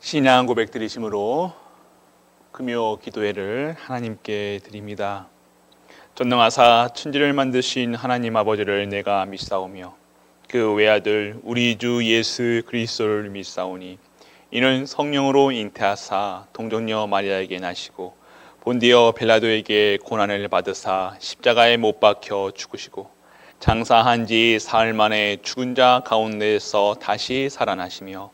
신앙 고백 드리심으로 금요 기도회를 하나님께 드립니다. 전능하사 천지를 만드신 하나님 아버지를 내가 믿사오며 그 외아들 우리 주 예수 그리스도를 믿사오니 이는 성령으로 잉태하사 동정녀 마리아에게 나시고 본디어 빌라도에게 고난을 받으사 십자가에 못 박혀 죽으시고 장사한 지 사흘 만에 죽은 자 가운데에서 다시 살아나시며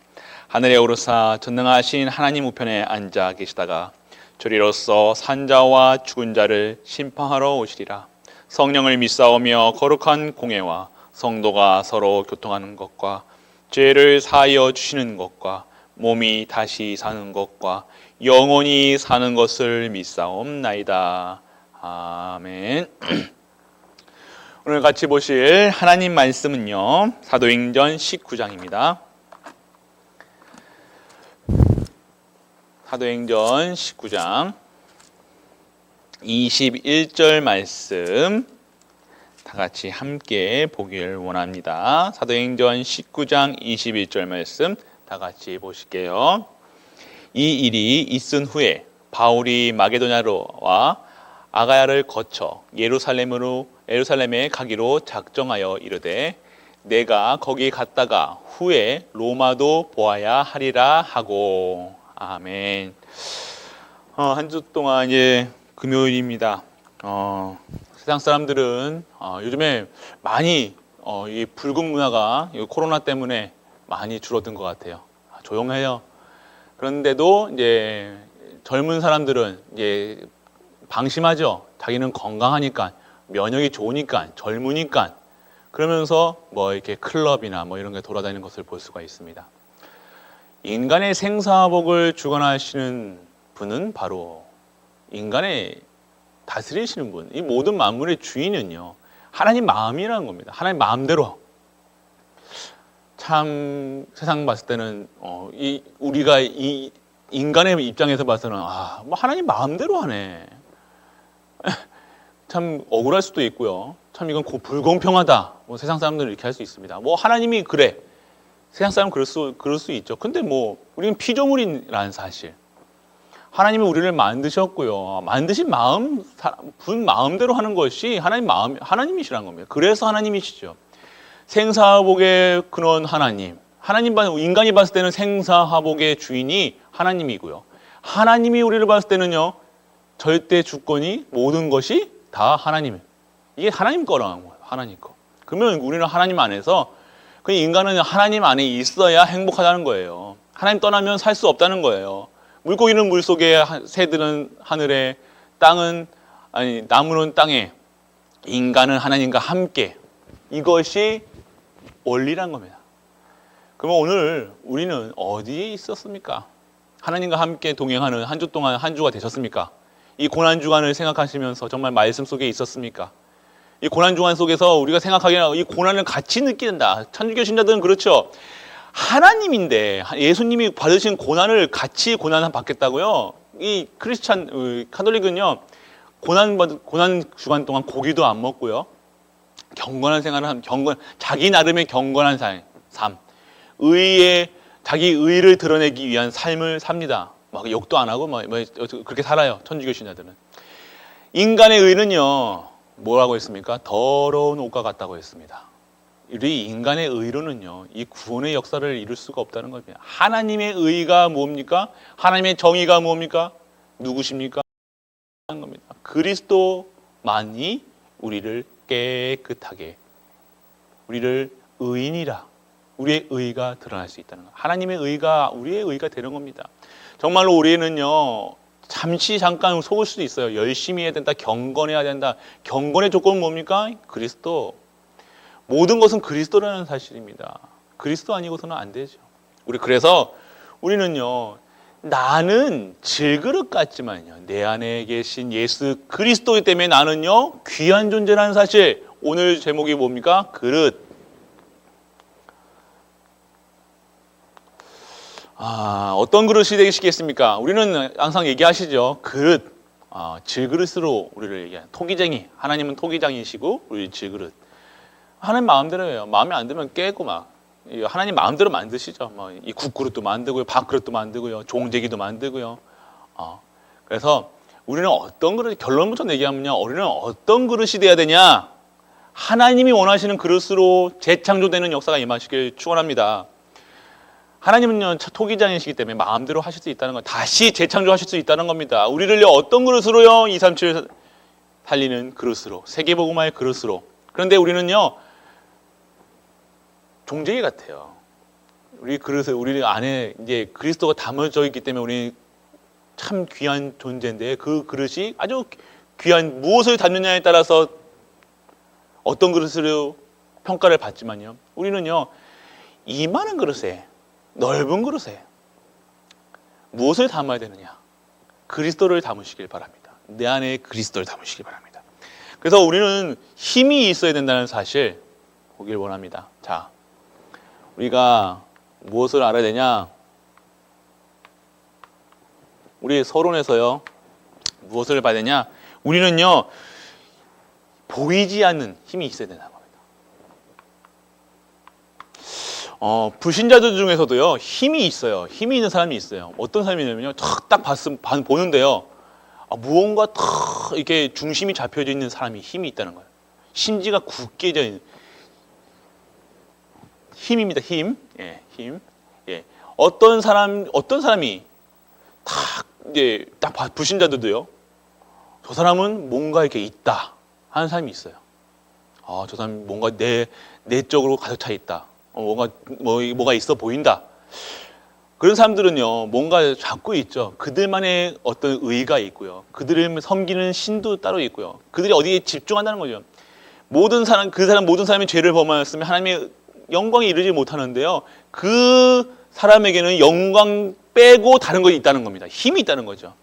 하늘에 오르사 전능하신 하나님 우편에 앉아 계시다가 저리로서 산자와 죽은 자를 심판하러 오시리라. 성령을 믿사오며 거룩한 공예와 성도가 서로 교통하는 것과 죄를 사하여 주시는 것과 몸이 다시 사는 것과 영원히 사는 것을 믿사옵나이다. 아멘. 오늘 같이 보실 하나님 말씀은요, 사도행전 19장입니다. 사도행전 19장 21절 말씀 다 같이 함께 보길 원합니다. 사도행전 19장 21절 말씀 다 같이 보실게요. 이 일이 있은 후에 바울이 마게도냐로와 아가야를 거쳐 예루살렘에 가기로 작정하여 이르되 내가 거기 갔다가 후에 로마도 보아야 하리라 하고. 아멘. 한 주 동안 금요일입니다. 세상 사람들은 요즘에 많이 이 불금 문화가 코로나 때문에 많이 줄어든 것 같아요. 조용해요. 그런데도 이제 젊은 사람들은 이제 방심하죠. 자기는 건강하니까, 면역이 좋으니까, 젊으니까. 그러면서 이렇게 클럽이나 이런 게 돌아다니는 것을 볼 수가 있습니다. 인간의 생사복을 주관하시는 분은 바로 인간의 다스리시는 분, 이 모든 만물의 주인은요, 하나님 마음이라는 겁니다. 하나님 마음대로. 참 세상 봤을 때는 우리가 이 인간의 입장에서 봐서는 하나님 마음대로 하네. 참 억울할 수도 있고요. 참 이건 불공평하다. 세상 사람들은 이렇게 할 수 있습니다. 하나님이 그래. 세상 사람은 그럴 수 있죠. 근데 우리는 피조물이라는 사실. 하나님이 우리를 만드셨고요. 만드신 분 마음대로 하는 것이 하나님이시라는 겁니다. 그래서 하나님이시죠. 생사화복의 근원 하나님. 인간이 봤을 때는 생사화복의 주인이 하나님이고요. 하나님이 우리를 봤을 때는요, 절대 주권이 모든 것이 다 하나님. 이게 하나님 거라는 거예요. 하나님 거. 그러면 우리는 하나님 안에서 그 인간은 하나님 안에 있어야 행복하다는 거예요. 하나님 떠나면 살 수 없다는 거예요. 물고기는 물속에, 새들은 하늘에, 나무는 땅에, 인간은 하나님과 함께. 이것이 원리란 겁니다. 그러면 오늘 우리는 어디에 있었습니까? 하나님과 함께 동행하는 한 주 동안 한 주가 되셨습니까? 이 고난주간을 생각하시면서 정말 말씀 속에 있었습니까? 이 고난주간 속에서 우리가 생각하기에는 이 고난을 같이 느낀다. 천주교 신자들은 그렇죠. 하나님인데 예수님이 받으신 고난을 같이 고난 받겠다고요? 이 카톨릭은요, 고난 주간 동안 고기도 안 먹고요. 경건한 생활을 하는, 자기 나름의 경건한 삶. 자기 의를 드러내기 위한 삶을 삽니다. 욕도 안 하고 그렇게 살아요. 천주교 신자들은. 인간의 의는요, 뭐라고 했습니까? 더러운 옷과 같다고 했습니다. 우리 인간의 의로는요, 이 구원의 역사를 이룰 수가 없다는 겁니다. 하나님의 의가 뭡니까? 하나님의 정의가 뭡니까? 누구십니까? 하는 겁니다. 그리스도만이 우리를 깨끗하게, 우리를 의인이라, 우리의 의가 드러날 수 있다는 것. 하나님의 의가 우리의 의가 되는 겁니다. 정말로 우리는요, 잠깐 속을 수도 있어요. 열심히 해야 된다, 경건해야 된다. 경건의 조건은 뭡니까? 그리스도. 모든 것은 그리스도라는 사실입니다. 그리스도 아니고서는 안 되죠. 그래서 우리는요, 나는 질그릇 같지만요, 내 안에 계신 예수 그리스도 때문에 나는요, 귀한 존재라는 사실. 오늘 제목이 뭡니까? 그릇. 어떤 그릇이 되시겠습니까? 우리는 항상 얘기하시죠. 그릇. 질그릇으로 우리를 얘기해요. 토기쟁이. 하나님은 토기장이시고 우리 질그릇. 하나님 마음대로 해요. 마음에 안 들면 깨고 하나님 마음대로 만드시죠. 뭐 이 국그릇도 만들고요, 밥그릇도 만들고요, 종제기도 만들고요. 그래서 우리는 어떤 그릇, 결론부터 얘기하면요, 우리는 어떤 그릇이 돼야 되냐? 하나님이 원하시는 그릇으로 재창조되는 역사가 임하시길 축원합니다. 하나님은요, 토기장이시기 때문에 마음대로 하실 수 있다는 건, 다시 재창조하실 수 있다는 겁니다. 우리를요, 어떤 그릇으로요? 237 살리는 그릇으로, 세계복음화의 그릇으로. 그런데 우리는요, 종제기 같아요. 우리 그릇을, 우리 안에 이제 그리스도가 담아져 있기 때문에 우리 참 귀한 존재인데, 그 그릇이 아주 귀한, 무엇을 담느냐에 따라서 어떤 그릇으로 평가를 받지만요, 우리는요, 이만한 그릇에, 넓은 그릇에 무엇을 담아야 되느냐? 그리스도를 담으시길 바랍니다. 내 안에 그리스도를 담으시길 바랍니다. 그래서 우리는 힘이 있어야 된다는 사실 보길 원합니다. 자, 우리가 무엇을 알아야 되냐? 우리 서론에서요, 무엇을 봐야 되냐? 우리는요, 보이지 않는 힘이 있어야 된다는 겁니다. 불신자들 중에서도요, 힘이 있어요. 힘이 있는 사람이 있어요. 어떤 사람이냐면요, 딱 보는데요, 무언가 탁 이렇게 중심이 잡혀져 있는 사람이 힘이 있다는 거예요. 심지가 굳게 져 있는 힘입니다. 힘. 예, 힘. 예. 어떤 사람이 이제 딱 불신자들도요, 저 사람은 뭔가 이렇게 있다 하는 사람이 있어요. 저 사람 뭔가 내적으로 가득 차 있다. 뭐가 있어 보인다. 그런 사람들은요, 뭔가 잡고 있죠. 그들만의 어떤 의가 있고요. 그들을 섬기는 신도 따로 있고요. 그들이 어디에 집중한다는 거죠. 모든 사람이 죄를 범하였으면 하나님의 영광에 이르지 못하는데요, 그 사람에게는 영광 빼고 다른 것이 있다는 겁니다. 힘이 있다는 거죠.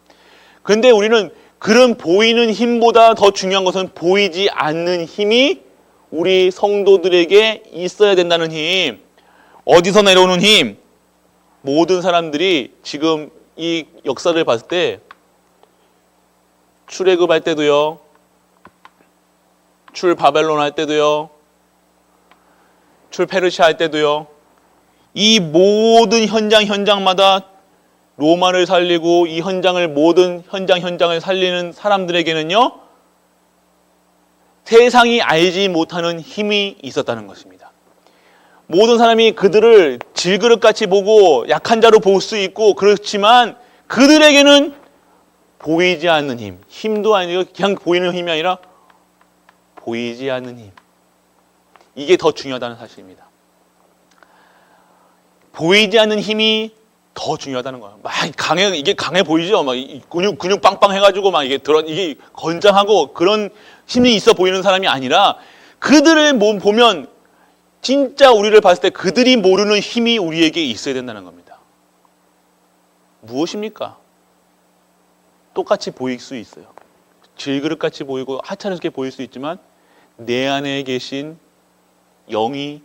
그런데 우리는 그런 보이는 힘보다 더 중요한 것은 보이지 않는 힘이 우리 성도들에게 있어야 된다는 힘. 어디서 내려오는 힘? 모든 사람들이 지금 이 역사를 봤을 때, 출애굽할 때도요, 출바벨론 할 때도요, 출페르시아 할 때도요, 이 모든 현장마다 로마를 살리고 이 모든 현장을 살리는 사람들에게는요, 세상이 알지 못하는 힘이 있었다는 것입니다. 모든 사람이 그들을 질그릇같이 보고 약한 자로 볼 수 있고, 그렇지만 그들에게는 보이지 않는 힘, 힘도 아니고 그냥 보이는 힘이 아니라 보이지 않는 힘, 이게 더 중요하다는 사실입니다. 보이지 않는 힘이 더 중요하다는 거예요. 이게 강해 보이죠? 막 근육 빵빵 해가지고 이게 건장하고 그런 힘이 있어 보이는 사람이 아니라, 그들을 보면 진짜 우리를 봤을 때 그들이 모르는 힘이 우리에게 있어야 된다는 겁니다. 무엇입니까? 똑같이 보일 수 있어요. 질그릇같이 보이고 하찮게 보일 수 있지만, 내 안에 계신 영이,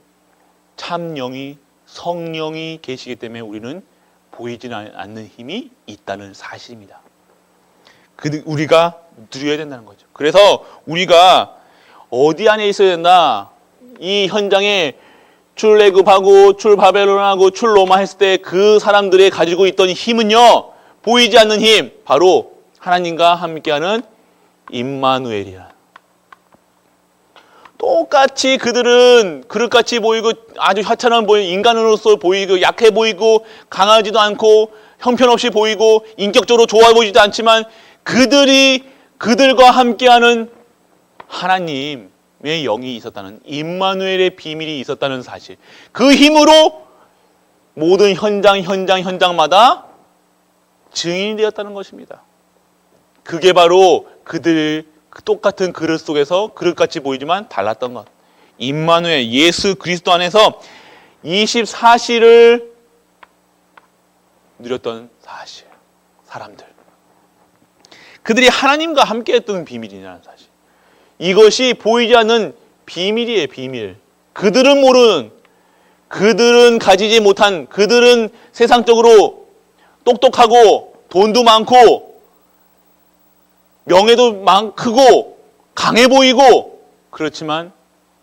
참 영이, 성령이 계시기 때문에 우리는 보이지는 않는 힘이 있다는 사실입니다. 우리가 누려야 된다는 거죠. 그래서 우리가 어디 안에 있어야 된다? 이 현장에 출애굽하고 출바벨론하고 출로마 했을 때 그 사람들이 가지고 있던 힘은요, 보이지 않는 힘, 바로 하나님과 함께하는 임마누엘이라. 똑같이 그들은 그릇같이 보이고 아주 하찮은 인간으로서 보이고 약해 보이고 강하지도 않고 형편없이 보이고 인격적으로 좋아 보이지도 않지만, 그들과 함께하는 하나님의 영이 있었다는, 임마누엘의 비밀이 있었다는 사실, 그 힘으로 모든 현장마다 증인이 되었다는 것입니다. 그게 바로 그들 똑같은 그릇 속에서 그릇같이 보이지만 달랐던 것, 임마누엘, 예수 그리스도 안에서 24시를 누렸던 사실, 사람들, 그들이 하나님과 함께했던 비밀이라는 사실, 이것이 보이지 않는 비밀이에요. 비밀. 그들은 모르는, 그들은 가지지 못한, 그들은 세상적으로 똑똑하고 돈도 많고 명예도 크고 강해 보이고, 그렇지만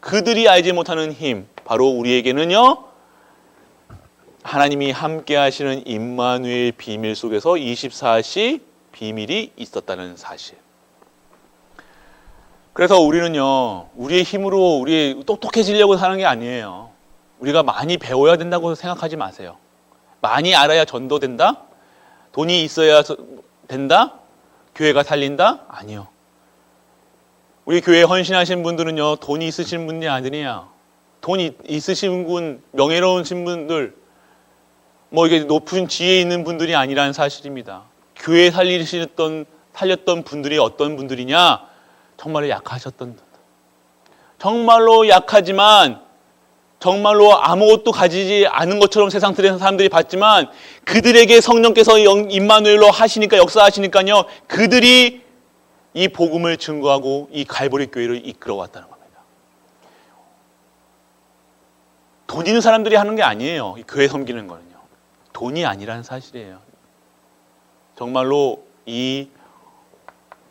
그들이 알지 못하는 힘, 바로 우리에게는요, 하나님이 함께 하시는 임마누엘 비밀 속에서 24시 비밀이 있었다는 사실. 그래서 우리는요, 우리의 힘으로 우리 똑똑해지려고 사는 게 아니에요. 우리가 많이 배워야 된다고 생각하지 마세요. 많이 알아야 전도된다? 돈이 있어야 된다? 교회가 살린다? 아니요. 우리 교회에 헌신하신 분들은요, 돈이 있으신 분이 아니에요. 돈이 있으신 분, 명예로우신 분들, 이게 높은 지혜에 있는 분들이 아니라는 사실입니다. 교회 살렸던 분들이 어떤 분들이냐? 정말로 약하셨던 분들. 정말로 약하지만 정말로 아무것도 가지지 않은 것처럼 세상 사람들이 봤지만 그들에게 성령께서 임마누엘로 하시니까 역사하시니까요. 그들이 이 복음을 증거하고 이 갈보리 교회를 이끌어왔다는 겁니다. 돈 있는 사람들이 하는 게 아니에요. 이 교회 섬기는 거는요. 돈이 아니라는 사실이에요. 정말로 이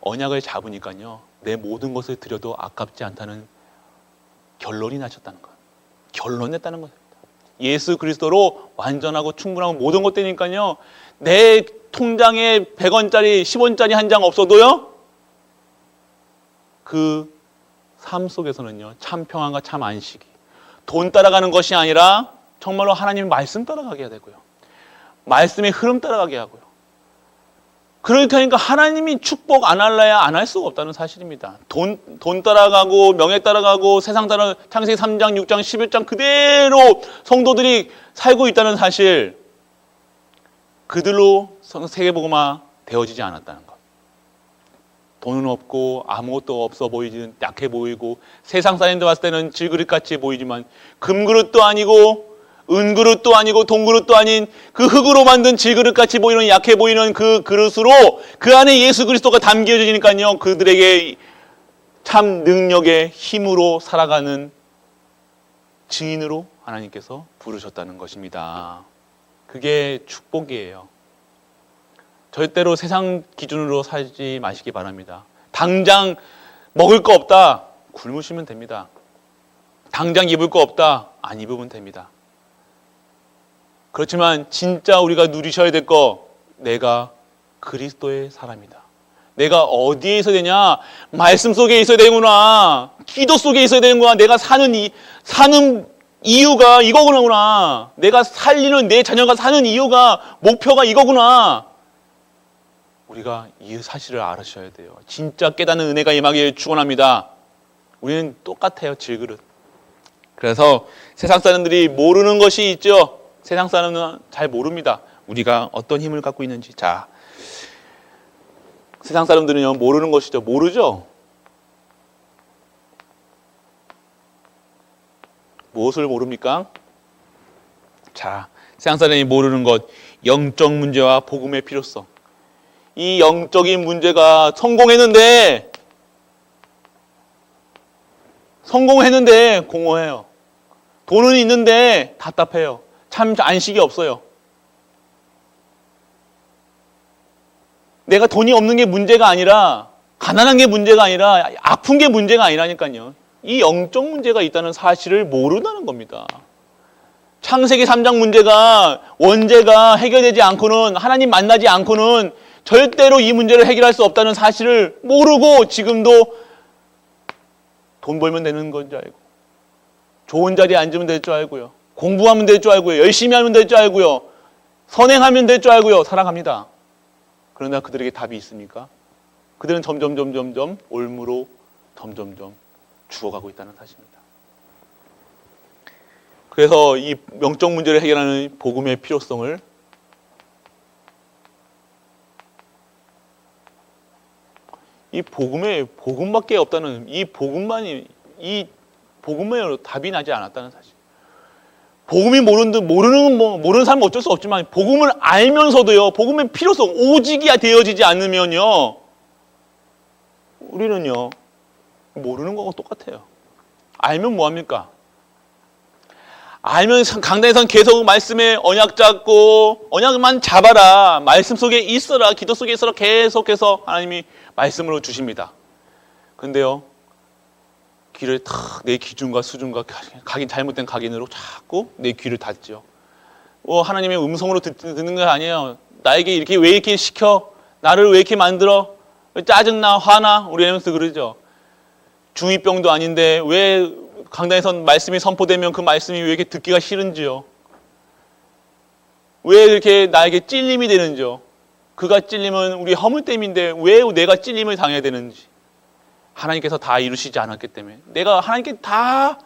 언약을 잡으니까요. 내 모든 것을 드려도 아깝지 않다는 결론이 나셨다는 거예요. 결론냈다는 것입니다. 예수 그리스도로 완전하고 충분하고 모든 것 되니까요. 내 통장에 100원짜리 10원짜리 한 장 없어도요. 그 삶 속에서는요. 참 평안과 참 안식이. 돈 따라가는 것이 아니라 정말로 하나님의 말씀 따라가게 해야 되고요. 말씀의 흐름 따라가게 하고요. 그러니까 하나님이 축복 안 할래야 안 할 수가 없다는 사실입니다. 돈 따라가고 명예 따라가고 세상 따라 창세기 3장, 6장, 11장 그대로 성도들이 살고 있다는 사실, 그들로 세계복음화 되어지지 않았다는 것. 돈은 없고 아무것도 없어 보이지는 약해 보이고 세상 사람들 봤을 때는 질그릇같이 보이지만 금그릇도 아니고 은그릇도 아니고 동그릇도 아닌 그 흙으로 만든 질그릇같이 보이는 약해 보이는 그 그릇으로 그 안에 예수 그리스도가 담겨지니까요. 그들에게 참 능력의 힘으로 살아가는 증인으로 하나님께서 부르셨다는 것입니다. 그게 축복이에요. 절대로 세상 기준으로 살지 마시기 바랍니다. 당장 먹을 거 없다. 굶으시면 됩니다. 당장 입을 거 없다. 안 입으면 됩니다. 그렇지만 진짜 우리가 누리셔야 될 거, 내가 그리스도의 사람이다. 내가 어디에 있어야 되냐? 말씀 속에 있어야 되는구나. 기도 속에 있어야 되는구나. 내가 사는 이유가 이거구나. 내가 살리는 내 자녀가 사는 이유가, 목표가 이거구나. 우리가 이 사실을 알으셔야 돼요. 진짜 깨닫는 은혜가 임하기를 축원합니다. 우리는 똑같아요. 질그릇. 그래서 세상 사람들이 모르는 것이 있죠. 세상 사람은 잘 모릅니다. 우리가 어떤 힘을 갖고 있는지. 자, 세상 사람들은요, 모르는 것이죠. 모르죠? 무엇을 모릅니까? 자, 세상 사람이 모르는 것, 영적 문제와 복음의 필요성. 이 영적인 문제가 성공했는데 공허해요. 돈은 있는데 답답해요. 참 안식이 없어요. 내가 돈이 없는 게 문제가 아니라, 가난한 게 문제가 아니라, 아픈 게 문제가 아니라니까요. 이 영적 문제가 있다는 사실을 모른다는 겁니다. 창세기 3장 문제가, 원죄가 해결되지 않고는, 하나님 만나지 않고는 절대로 이 문제를 해결할 수 없다는 사실을 모르고 지금도 돈 벌면 되는 건 줄 알고, 좋은 자리에 앉으면 될 줄 알고요. 공부하면 될 줄 알고요. 열심히 하면 될 줄 알고요. 선행하면 될 줄 알고요. 살아갑니다. 그러나 그들에게 답이 있습니까? 그들은 점점 올무로 점점 죽어가고 있다는 사실입니다. 그래서 이 영적 문제를 해결하는 복음의 필요성을 이 복음밖에 없다는, 이 복음만이, 이 복음만으로 답이 나지 않았다는 사실. 복음이 모르는 사람은 어쩔 수 없지만, 복음을 알면서도요, 복음의 필요성, 오직이 되어지지 않으면요, 우리는요, 모르는 거하고 똑같아요. 알면 뭐합니까? 알면 강단에선 계속 말씀에 언약 잡고, 언약만 잡아라. 말씀 속에 있어라. 기도 속에 있어라. 계속해서 하나님이 말씀으로 주십니다. 근데요, 귀를 탁 내 기준과 수준과 각인, 잘못된 각인으로 자꾸 내 귀를 닫죠. 하나님의 음성으로 듣는 거 아니에요. 나에게 이렇게 왜 이렇게 시켜? 나를 왜 이렇게 만들어? 짜증나, 화나? 우리 애면서 그러죠. 중2병도 아닌데 왜 강단에서 말씀이 선포되면 그 말씀이 왜 이렇게 듣기가 싫은지요? 왜 이렇게 나에게 찔림이 되는지요? 그가 찔림은 우리 허물됨인데 왜 내가 찔림을 당해야 되는지. 하나님께서 다 이루시지 않았기 때문에. 내가 하나님께 다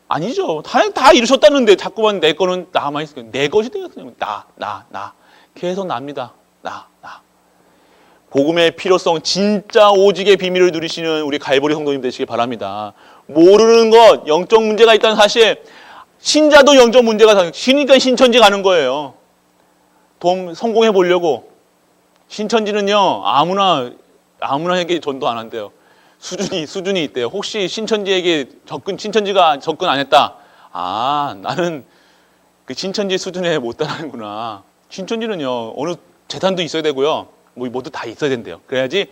아니죠. 다 이루셨다는데 자꾸만 내 거는 남아있어요. 내 것이 되었어요. 나. 계속 납니다. 나. 복음의 필요성, 진짜 오직의 비밀을 누리시는 우리 갈보리 성도님 되시길 바랍니다. 모르는 것, 영적 문제가 있다는 사실, 신자도 영적 문제가 신이니까 신천지 가는 거예요. 성공해 보려고. 신천지는요, 아무나에게 전도 안 한대요. 수준이 있대요. 혹시 신천지가 접근 안 했다. 나는 그 신천지 수준에 못 따라하는구나. 신천지는요, 어느 재산도 있어야 되고요. 모두 다 있어야 된대요. 그래야지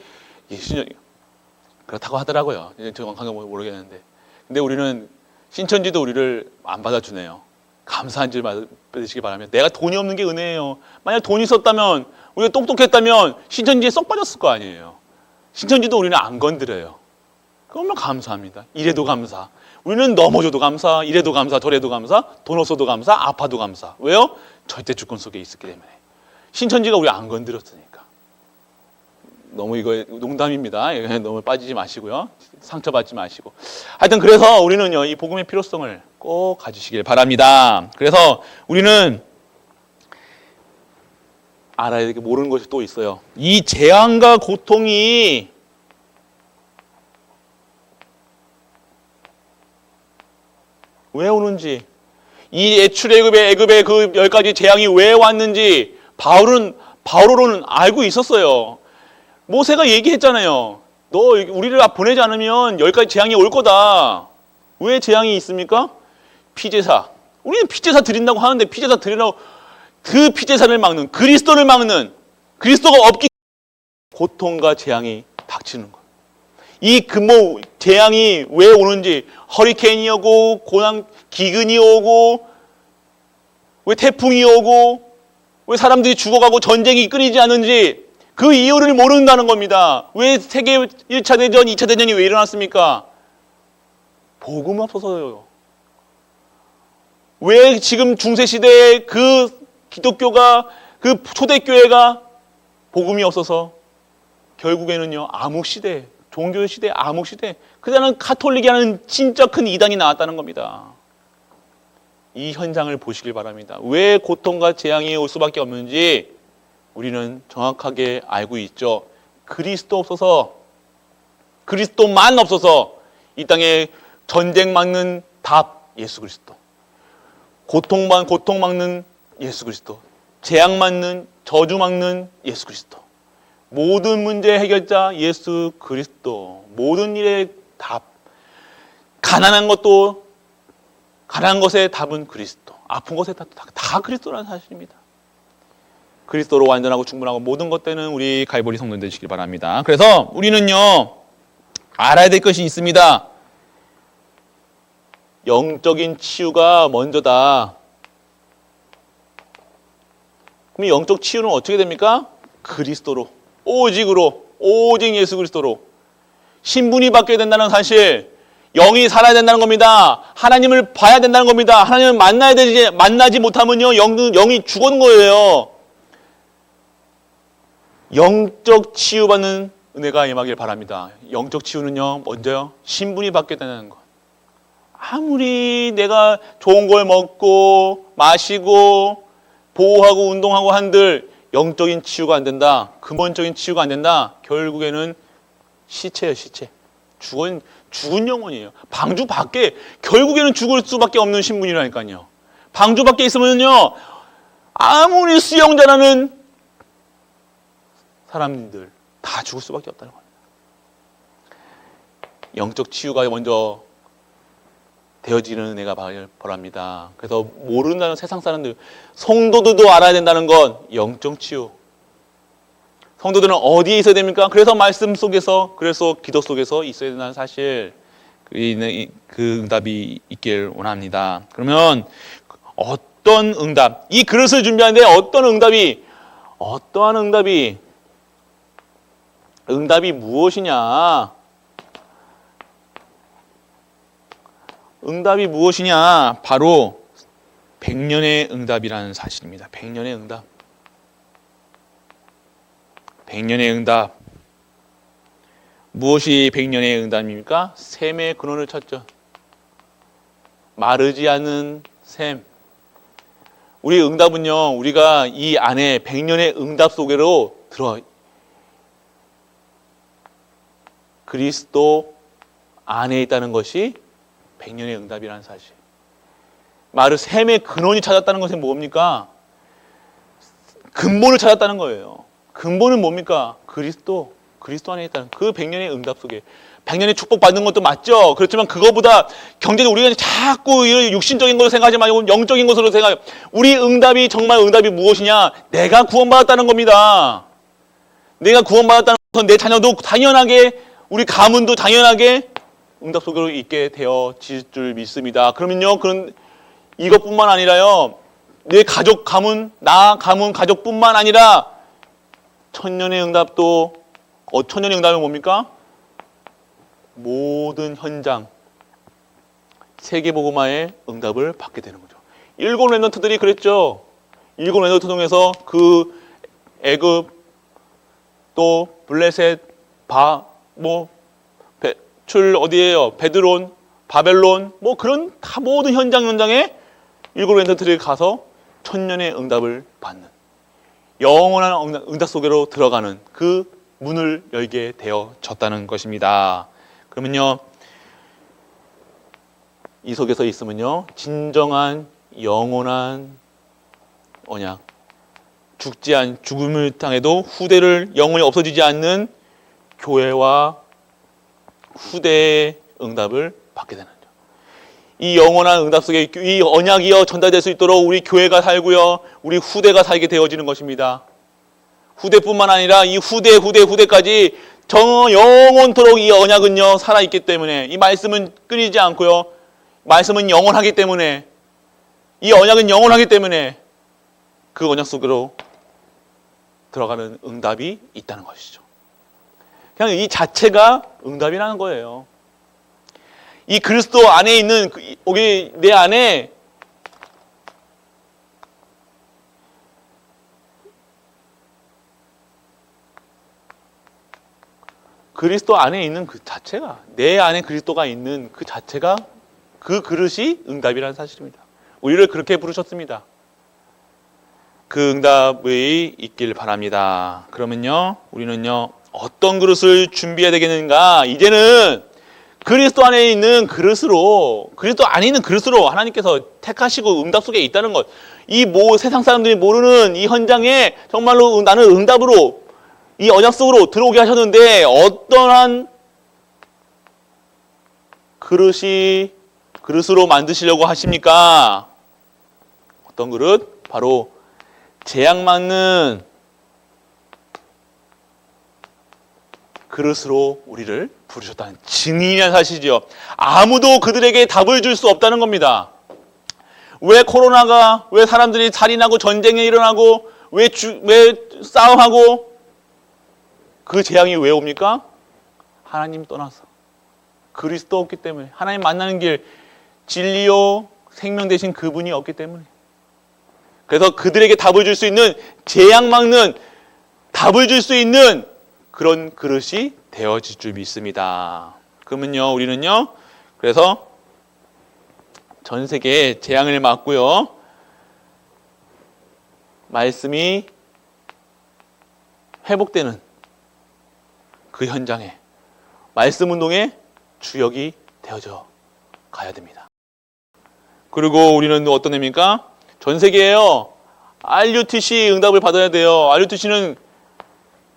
그렇다고 하더라고요. 정확하게 모르겠는데. 근데 우리는 신천지도 우리를 안 받아주네요. 감사한 줄 받으시기 바랍니다. 내가 돈이 없는 게 은혜예요. 만약 돈이 있었다면, 우리가 똑똑했다면 신천지에 쏙 빠졌을 거 아니에요. 신천지도 우리는 안 건드려요. 그러면 감사합니다. 이래도 감사. 우리는 넘어져도 감사, 이래도 감사, 저래도 감사, 돈 없어도 감사, 아파도 감사. 왜요? 절대 주권 속에 있었기 때문에. 신천지가 우리 안 건드렸으니까. 너무 이거 농담입니다. 너무 빠지지 마시고요. 상처받지 마시고. 하여튼 그래서 우리는요, 이 복음의 필요성을 꼭 가지시길 바랍니다. 그래서 우리는 알아야 될 게 모르는 것이 또 있어요. 이 재앙과 고통이 왜 오는지, 이 출애굽의 그 10가지 재앙이 왜 왔는지 바울은 알고 있었어요. 모세가 얘기했잖아요. 너 우리를 보내지 않으면 10가지 재앙이 올 거다. 왜 재앙이 있습니까? 피제사. 우리는 피제사 드린다고 하는데 피제사 드리라고 그 피제사를 막는, 그리스도를 막는, 그리스도가 없기 때문에 고통과 재앙이 닥치는 거예요. 이 재앙이 왜 오는지, 허리케인이 오고, 기근이 오고, 왜 태풍이 오고, 왜 사람들이 죽어가고 전쟁이 끊이지 않는지 그 이유를 모른다는 겁니다. 왜 세계 1차 대전, 2차 대전이 왜 일어났습니까? 복음 없어서요. 왜 지금 중세시대에 그 기독교가, 그 초대교회가 복음이 없어서 결국에는요, 암흑시대, 종교시대, 암흑시대, 그다음은 카톨릭이라는 진짜 큰 이단이 나왔다는 겁니다. 이 현장을 보시길 바랍니다. 왜 고통과 재앙이 올 수밖에 없는지 우리는 정확하게 알고 있죠. 그리스도만 없어서 이 땅에 전쟁 막는 답, 예수 그리스도. 고통 막는 예수 그리스도. 재앙 막는, 저주 막는 예수 그리스도. 모든 문제 해결자 예수 그리스도. 모든 일의 답. 가난한 것의 답은 그리스도. 아픈 것의 답도 다 그리스도라는 사실입니다. 그리스도로 완전하고 충분하고 모든 것들은 우리 갈보리 성도들 되시길 바랍니다. 그래서 우리는요, 알아야 될 것이 있습니다. 영적인 치유가 먼저다. 그럼 영적 치유는 어떻게 됩니까? 그리스도로, 오직 예수 그리스도로. 신분이 바뀌어야 된다는 사실, 영이 살아야 된다는 겁니다. 하나님을 봐야 된다는 겁니다. 하나님을 만나지 못하면요, 영이 죽은 거예요. 영적 치유받는 은혜가 임하길 바랍니다. 영적 치유는요, 먼저요, 신분이 바뀌어야 된다는 것. 아무리 내가 좋은 걸 먹고 마시고 보호하고 운동하고 한들 영적인 치유가 안 된다, 근본적인 치유가 안 된다, 결국에는 시체예요. 시체. 죽은 영혼이에요. 방주 밖에, 결국에는 죽을 수밖에 없는 신분이라니까요. 방주 밖에 있으면요, 아무리 수영자라는 사람들 다 죽을 수밖에 없다는 겁니다. 영적 치유가 먼저 되어지는 은혜가 바랍니다. 그래서 모른다는 세상 사람들, 성도들도 알아야 된다는 건 영적 치유. 성도들은 어디에 있어야 됩니까? 그래서 말씀 속에서, 그래서 기도 속에서 있어야 된다는 사실, 그 응답이 있길 원합니다. 그러면 어떤 응답, 이 그릇을 준비하는데 어떠한 응답이 무엇이냐? 응답이 무엇이냐? 바로 백년의 응답이라는 사실입니다. 백년의 응답. 백년의 응답. 무엇이 백년의 응답입니까? 샘의 근원을 찾죠. 마르지 않는 샘. 우리 응답은요, 우리가 이 안에 백년의 응답 속으로 들어 그리스도 안에 있다는 것이 백년의 응답이라는 사실. 샘의 근원이 찾았다는 것은 뭡니까? 근본을 찾았다는 거예요. 근본은 뭡니까? 그리스도 안에 있다는 그 백년의 응답 속에. 백년의 축복 받는 것도 맞죠. 그렇지만 그거보다 경제적 우리가 자꾸 육신적인 것을 생각하지 말고 영적인 것으로 생각해요. 우리 응답이 정말 응답이 무엇이냐? 내가 구원받았다는 겁니다. 내가 구원받았다는 것은 내 자녀도 당연하게, 우리 가문도 당연하게 응답 속으로 있게 되어질 줄 믿습니다. 그러면요, 이것뿐만 아니라요, 내 가족 가문, 가족뿐만 아니라 천년의 응답도, 천년의 응답은 뭡니까? 모든 현장, 세계복음화의 응답을 받게 되는 거죠. 일곱 렘넌트들이 그랬죠. 일곱 렘넌트 통해서 그 애굽, 또 블레셋, 어디에요? 베드론, 바벨론, 그런 다 모든 현장에 일곱 렘넌트들이 가서 천년의 응답을 받는, 영원한 응답 속으로 들어가는 그 문을 열게 되어졌다는 것입니다. 그러면요, 이 속에서 있으면요, 진정한 영원한 언약, 죽음을 당해도 후대를 영원히 없어지지 않는 교회와 후대의 응답을 받게 되는 거죠. 이 영원한 응답 속에 이 언약이요 전달될 수 있도록 우리 교회가 살고요, 우리 후대가 살게 되어지는 것입니다. 후대뿐만 아니라 이 후대까지 영원토록 이 언약은요 살아있기 때문에, 이 말씀은 끊이지 않고요, 말씀은 영원하기 때문에, 이 언약은 영원하기 때문에 그 언약 속으로 들어가는 응답이 있다는 것이죠. 그냥 이 자체가 응답이라는 거예요. 이 그리스도 안에 있는, 여기 내 안에 그리스도 안에 있는 그 자체가, 내 안에 그리스도가 있는 그 자체가, 그 그릇이 응답이라는 사실입니다. 우리를 그렇게 부르셨습니다. 그 응답이 있길 바랍니다. 그러면요, 우리는요, 어떤 그릇을 준비해야 되겠는가? 이제는 그리스도 안에 있는 그릇으로, 하나님께서 택하시고 응답 속에 있다는 것, 이 세상 사람들이 모르는 이 현장에 정말로 나는 응답으로, 이 언약 속으로 들어오게 하셨는데, 어떠한 그릇으로 만드시려고 하십니까? 어떤 그릇? 바로 재앙 맞는 그릇으로 우리를 부르셨다는 증인이라는 사실이죠. 아무도 그들에게 답을 줄 수 없다는 겁니다. 왜 코로나가, 왜 사람들이 살인하고 전쟁이 일어나고, 왜 싸움하고, 그 재앙이 왜 옵니까? 하나님 떠나서. 그리스도 없기 때문에. 하나님 만나는 길, 진리요 생명 되신 그분이 없기 때문에. 그래서 그들에게 답을 줄 수 있는, 재앙 막는 답을 줄 수 있는 그런 그릇이 되어질 줄 믿습니다. 그러면요, 우리는요, 그래서 전 세계에 재앙을 막고요, 말씀이 회복되는 그 현장에, 말씀 운동의 주역이 되어져 가야 됩니다. 그리고 우리는 어떤 의미입니까? 전 세계에요, RUTC 응답을 받아야 돼요. RUTC는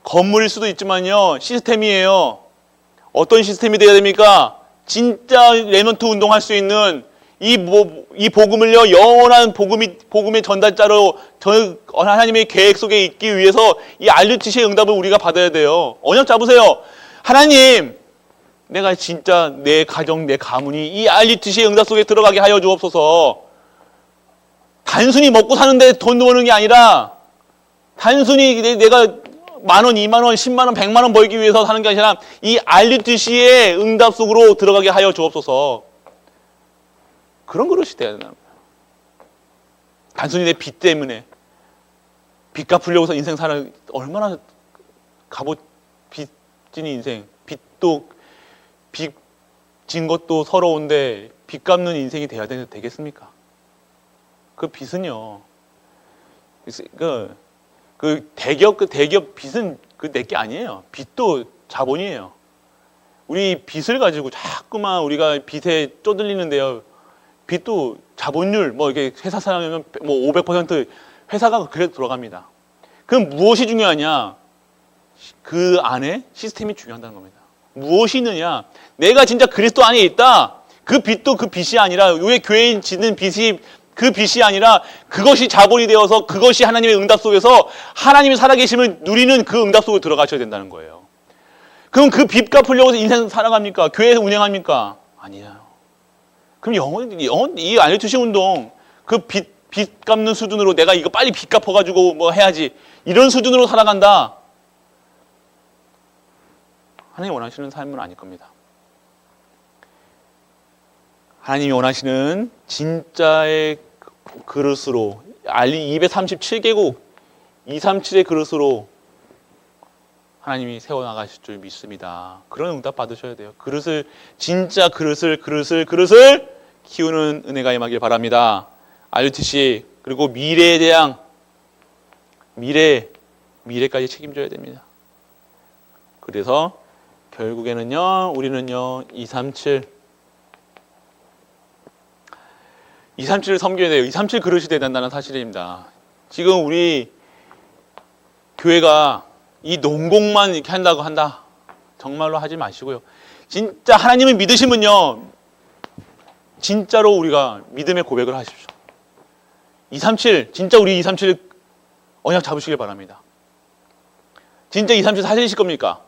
건물일 수도 있지만요, 시스템이에요. 어떤 시스템이 돼야 됩니까? 진짜 렘넌트 운동할 수 있는 이 복음을요, 영원한 복음의 전달자로 하나님의 계획 속에 있기 위해서 이 RUTC의 응답을 우리가 받아야 돼요. 언약 잡으세요. 하나님, 내가 진짜 내 가정, 내 가문이 이 RUTC의 응답 속에 들어가게 하여 주옵소서. 단순히 먹고 사는데 돈 버는 게 아니라 단순히 내가 10,000원, 20,000원, 10만원, 100만원 벌기 위해서 사는 게 아니라 이 알류티시의 응답 속으로 들어가게 하여 주옵소서. 그런 그릇이 돼야 된다는 거예요. 단순히 내 빚 때문에 빚 갚으려고 해서 인생 사는 얼마나 빚진 인생, 빚도 빚진 것도 서러운데 빚 갚는 인생이 돼야 되겠습니까? 그 빚은요, 그 대기업 빚은 내 게 아니에요. 빚도 자본이에요. 우리 빚을 가지고 자꾸만 우리가 빚에 쪼들리는데요. 빚도 자본율, 뭐 이게 회사 사람이면 뭐 500% 회사가 그래도 들어갑니다. 그럼 무엇이 중요하냐? 그 안에 시스템이 중요하다는 겁니다. 무엇이 있느냐? 내가 진짜 그리스도 안에 있다. 그 빚도 그 빚이 아니라 왜 교회에 짓는 빚이 그 빚이 아니라 그것이 자본이 되어서 그것이 하나님의 응답 속에서 하나님이 살아계심을 누리는 그 응답 속으로 들어가셔야 된다는 거예요. 그럼 그 빚 갚으려고 해서 인생 살아갑니까? 교회 운영합니까? 아니에요. 그럼 영원 이 알류티시 운동 그 빚 갚는 수준으로 내가 이거 빨리 빚 갚아가지고 뭐 해야지 이런 수준으로 살아간다. 하나님이 원하시는 삶은 아닐 겁니다. 하나님이 원하시는 진짜의 그릇으로 237개국 237의 그릇으로 하나님이 세워나가실 줄 믿습니다. 그런 응답 받으셔야 돼요. 진짜 그릇을 키우는 은혜가 임하길 바랍니다. RUTC 그리고 미래에 대한 미래까지 책임져야 됩니다. 그래서 결국에는요, 우리는요, 237을 섬겨야 돼요. 237 그릇이 돼야 된다는 사실입니다. 지금 우리 교회가 이 농공만 이렇게 한다. 정말로 하지 마시고요. 진짜 하나님을 믿으시면요, 진짜로 우리가 믿음의 고백을 하십시오. 237, 진짜 우리 237 언약 잡으시길 바랍니다. 진짜 237 사실이실 겁니까?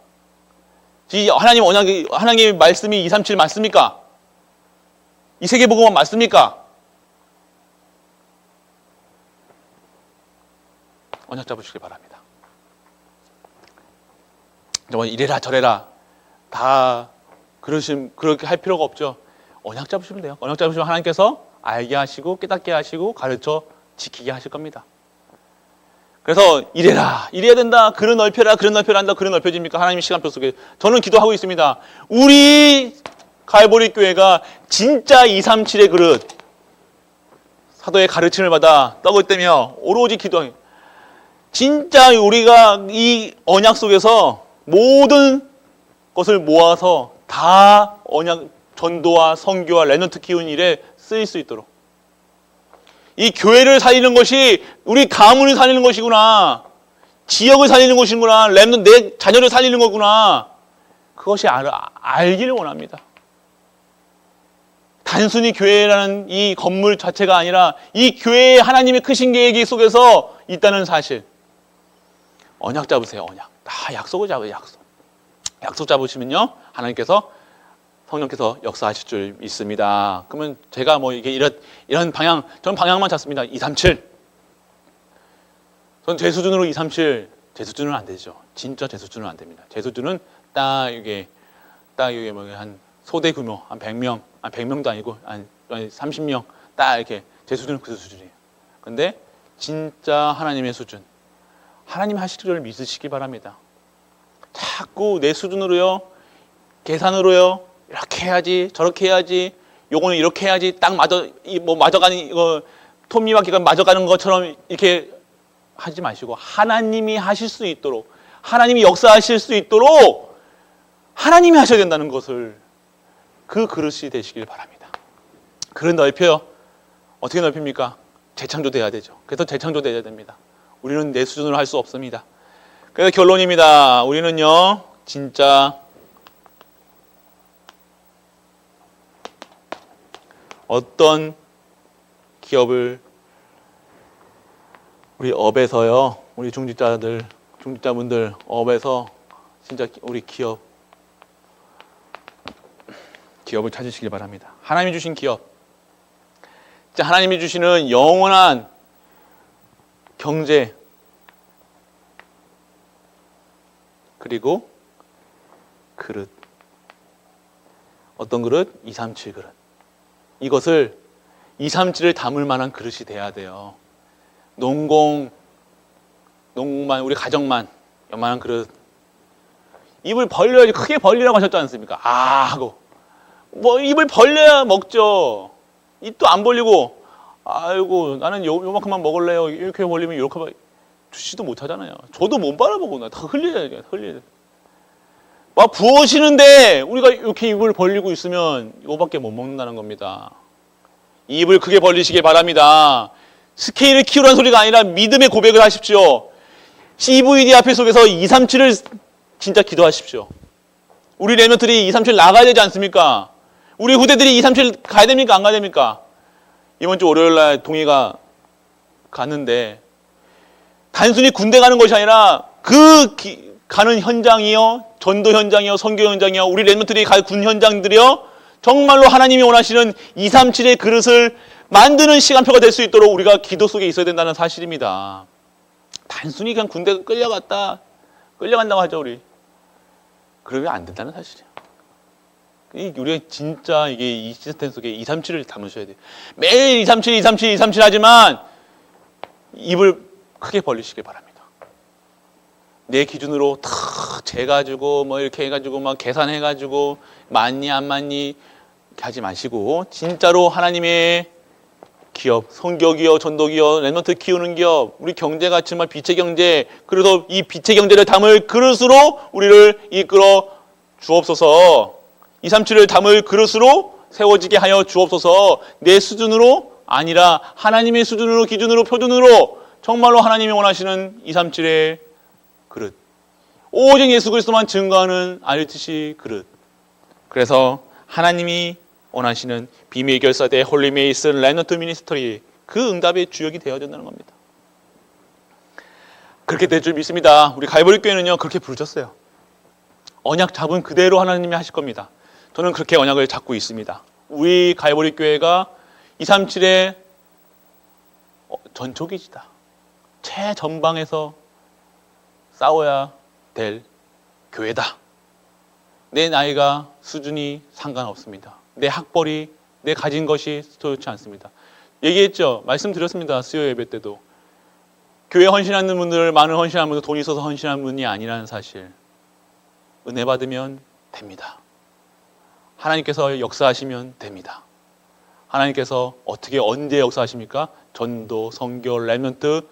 하나님의 말씀이 237 맞습니까? 이 세계복음은 맞습니까? 언약 잡으시길 바랍니다. 정말 이래라 저래라 다 그렇게 할 필요가 없죠. 언약 잡으시면 돼요. 언약 잡으시면 하나님께서 알게 하시고 깨닫게 하시고 가르쳐 지키게 하실 겁니다. 그래서 이래야 된다. 그런 넓혀라 한다. 그런 넓혀집니까? 하나님의 시간표 속에 저는 기도하고 있습니다. 우리 갈보리 교회가 진짜 237의 그릇 사도의 가르침을 받아 떡을 떼며 오로지 기도하기 진짜 우리가 이 언약 속에서 모든 것을 모아서 다 언약 전도와 선교와 렘넌트 키우는 일에 쓰일 수 있도록 이 교회를 살리는 것이 우리 가문을 살리는 것이구나. 지역을 살리는 것이구나. 렘넌트 내 자녀를 살리는 거구나. 그것이 알기를 원합니다. 단순히 교회라는 이 건물 자체가 아니라 이 교회에 하나님의 크신 계획이 속에서 있다는 사실. 언약 잡으세요. 언약. 다 약속을 잡아요. 약속 잡으시면요, 하나님께서 성령께서 역사하실 줄 믿습니다. 그러면 제가 뭐 이게 이런 방향, 저는 방향만 잡습니다. 237. 전 제 수준으로 237, 제 수준은 안 되죠. 진짜 제 수준은 안 됩니다. 제 수준은 딱 이게 뭐 한 소대 규모 한 100명, 100명도 아니고 한 30명 딱 이렇게 제 수준은 그 수준이에요. 근데 진짜 하나님의 수준, 하나님 하실 줄 믿으시기 바랍니다. 자꾸 내 수준으로요, 계산으로요, 이렇게 해야지, 저렇게 해야지, 요거는 이렇게 해야지, 딱 맞아가는 이거 톱니바퀴가 맞아가는 것처럼 이렇게 하지 마시고 하나님이 하실 수 있도록, 하나님이 역사하실 수 있도록 하나님이 하셔야 된다는 것을 그 그릇이 되시길 바랍니다. 그릇 넓혀요. 어떻게 넓힙니까? 재창조돼야 되죠. 그래서 재창조돼야 됩니다. 우리는 내 수준으로 할 수 없습니다. 그래서 결론입니다. 우리는요, 진짜 어떤 기업을 우리 업에서요, 우리 중직자분들 업에서 진짜 우리 기업을 찾으시길 바랍니다. 하나님이 주신 기업, 진짜 하나님이 주시는 영원한 경제, 그리고 그릇. 어떤 그릇? 237 그릇. 이것을 237을 담을 만한 그릇이 돼야 돼요. 농공만, 우리 가정만 요만한 그릇. 입을 벌려야지, 크게 벌리라고 하셨지 않습니까? 아 하고 뭐 입을 벌려야 먹죠. 입도 안 벌리고 아이고 나는 요만큼만 먹을래요 이렇게 벌리면 이렇게 주지도 못하잖아요. 저도 못 바라보고 다 흘려야 흘려야. 막 부어지는데 우리가 이렇게 입을 벌리고 있으면 이거밖에 못 먹는다는 겁니다. 입을 크게 벌리시길 바랍니다. 스케일을 키우라는 소리가 아니라 믿음의 고백을 하십시오. CVD 앞에 속에서 237을 진짜 기도하십시오. 우리 랩런트들이 237 나가야 되지 않습니까? 우리 후대들이 237 가야 됩니까? 안 가야 됩니까? 이번 주 월요일 날 동희가 갔는데 단순히 군대 가는 것이 아니라 가는 현장이요, 전도 현장이요, 선교 현장이요, 우리 랩런트들이 갈 군 현장들이요, 정말로 하나님이 원하시는 237의 그릇을 만드는 시간표가 될 수 있도록 우리가 기도 속에 있어야 된다는 사실입니다. 단순히 그냥 군대 끌려간다고 하죠, 우리. 그러면 안 된다는 사실이에요. 우리가 진짜 이게 이 시스템 속에 237을 담으셔야 돼요. 매일 237, 237, 237 하지만 입을 크게 벌리시길 바랍니다. 내 기준으로 다 재가지고 뭐 이렇게 해가지고 막 계산해가지고 맞니 안 맞니 이렇게 하지 마시고 진짜로 하나님의 기업, 성교기업, 전도기업, 랩런트 키우는 기업, 우리 경제가 정말 빛의 경제, 그래서 이 빛의 경제를 담을 그릇으로 우리를 이끌어 주옵소서. 237을 담을 그릇으로 세워지게 하여 주옵소서. 내 수준으로 아니라 하나님의 수준으로, 기준으로, 표준으로 정말로 하나님이 원하시는 237의 그릇. 오직 예수 그리스도만 증거하는 RUTC 그릇. 그래서 하나님이 원하시는 비밀 결사대 홀리메이슨 랩런트 미니스터리, 그 응답의 주역이 되어야 된다는 겁니다. 그렇게 될 줄 믿습니다. 우리 갈보리 교회는요 그렇게 부르셨어요. 언약 잡은 그대로 하나님이 하실 겁니다. 저는 그렇게 언약을 잡고 있습니다. 우리 갈보리 교회가 237의 전초기지다. 최전방에서 싸워야 될 교회다. 내 나이가 수준이 상관없습니다. 내 학벌이, 내 가진 것이 좋지 않습니다. 얘기했죠. 말씀드렸습니다. 수요 예배 때도. 교회 헌신하는 분들, 많은 헌신하는 분들, 돈이 있어서 헌신하는 분이 아니라는 사실. 은혜 받으면 됩니다. 하나님께서 역사하시면 됩니다. 하나님께서 어떻게 언제 역사하십니까? 전도, 선교, 랩런트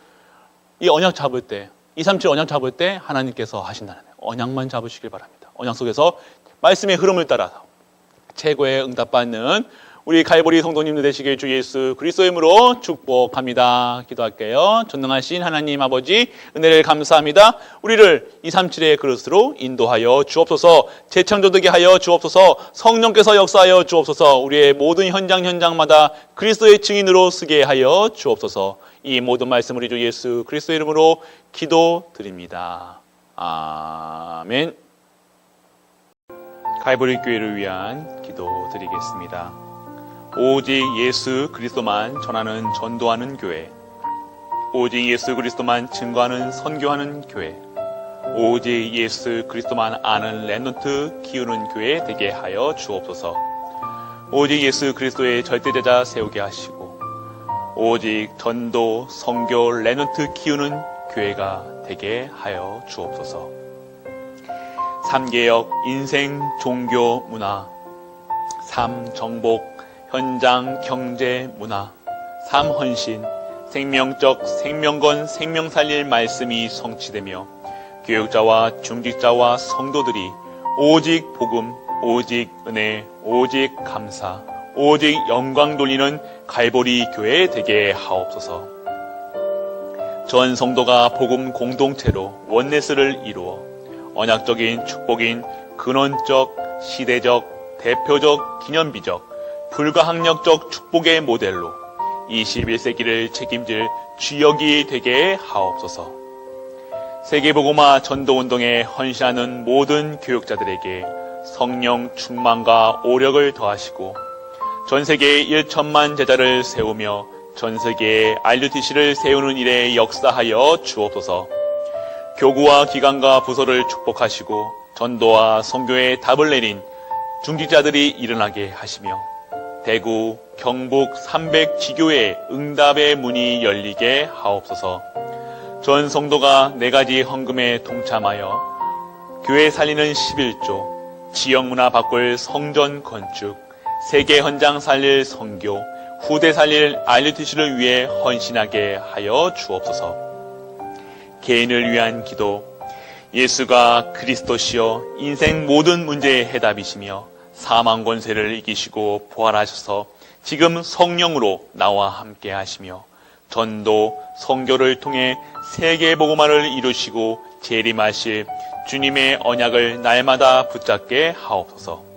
이 언약 잡을 때, 237 언약 잡을 때 하나님께서 하신다는 거예요. 언약만 잡으시길 바랍니다. 언약 속에서 말씀의 흐름을 따라서 최고의 응답받는 우리 갈보리 성도님들 되시길 주 예수 그리스도의 이름으로 축복합니다. 기도할게요. 전능하신 하나님 아버지 은혜를 감사합니다. 우리를 237의 그릇으로 인도하여 주옵소서. 재창조되게 하여 주옵소서. 성령께서 역사하여 주옵소서. 우리의 모든 현장마다 그리스도의 증인으로 쓰게 하여 주옵소서. 이 모든 말씀 우리 주 예수 그리스도의 이름으로 기도드립니다. 아멘. 갈보리 교회를 위한 기도 드리겠습니다. 오직 예수 그리스도만 전하는 전도하는 교회, 오직 예수 그리스도만 증거하는 선교하는 교회, 오직 예수 그리스도만 아는 랩런트 키우는 교회 되게 하여 주옵소서. 오직 예수 그리스도의 절대제자 세우게 하시고 오직 전도, 선교, 랩런트 키우는 교회가 되게 하여 주옵소서. 3개역, 인생, 종교, 문화, 3 정복, 현장, 경제, 문화, 3 헌신, 생명적, 생명건, 생명 살릴 말씀이 성취되며 교육자와 중직자와 성도들이 오직 복음, 오직 은혜, 오직 감사, 오직 영광 돌리는 갈보리 교회 되게 하옵소서. 전 성도가 복음 공동체로 원네스를 이루어 언약적인 축복인 근원적, 시대적, 대표적, 기념비적, 불가항력적 축복의 모델로 21세기를 책임질 주역이 되게 하옵소서. 세계복음화 전도운동에 헌신하는 모든 교육자들에게 성령 충만과 오력을 더하시고 전 세계에 1천만 제자를 세우며 전 세계에 RUTC를 세우는 일에 역사하여 주옵소서. 교구와 기관과 부서를 축복하시고 전도와 선교에 답을 내린 중직자들이 일어나게 하시며 대구, 경북 300지교의 응답의 문이 열리게 하옵소서. 전 성도가 4가지 헌금에 동참하여 교회 살리는 11조, 지역문화 바꿀 성전 건축, 세계 헌장 살릴 선교, 후대 살릴 RUTC를 위해 헌신하게 하여 주옵소서. 개인을 위한 기도, 예수가 그리스도시여 인생 모든 문제의 해답이시며 사망 권세를 이기시고 부활하셔서 지금 성령으로 나와 함께 하시며 전도, 선교를 통해 세계 복음화를 이루시고 재림하실 주님의 언약을 날마다 붙잡게 하옵소서.